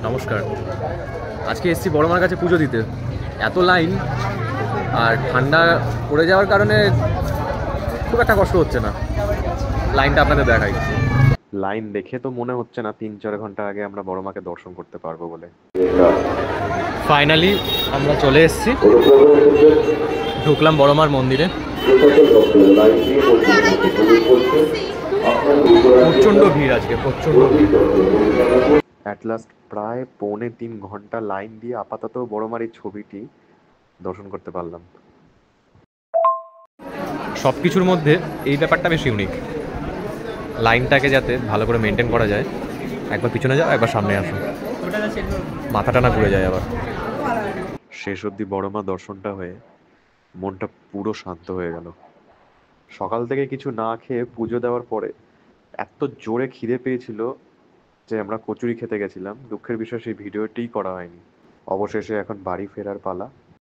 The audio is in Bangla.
নমস্কার। আজকে এসছি বড় মার কাছে পুজো দিতে। এত লাইন আর ঠান্ডা পড়ে যাওয়ার কারণে খুব একটা কষ্ট হচ্ছে না। লাইনটা আপনাদের দেখাই। লাইন দেখে তো মনে হচ্ছে না 3-4 ঘন্টা আগে আমরা বড় মাকে দর্শন করতে পারবো বলে। ফাইনালি আমরা চলে এসেছি, ঢুকলাম বড় মার মন্দিরে। প্রচণ্ড ভিড় আজকে, প্রচণ্ড ভিড়। অ্যাট লাস্ট প্রায় 2.5-3 ঘন্টা লাইন দিয়ে আপাতত বড় মার এই ছবিটি দর্শন করতে পারলাম। সব কিছুর মধ্যে এই ব্যাপারটা বেশ ইউনিক, লাইনটাকে যাতে ভালো করে মেনটেন করা যায়। একবার পিছনে যাও, একবার সামনে আসো, মাথাটা না ঘুরে যায় আবার। শেষ অবধি বড় মা দর্শনটা হয়ে মনটা পুরো শান্ত হয়ে গেল। সকাল থেকে কিছু না খেয়ে পুজো দেওয়ার পরে এত জোরে খিদে পেয়েছিল যে আমরা কচুরি খেতে গেছিলাম। দুঃখের বিষয় সেই ভিডিওটিই করা হয়নি। অবশেষে এখন বাড়ি ফেরার পালা।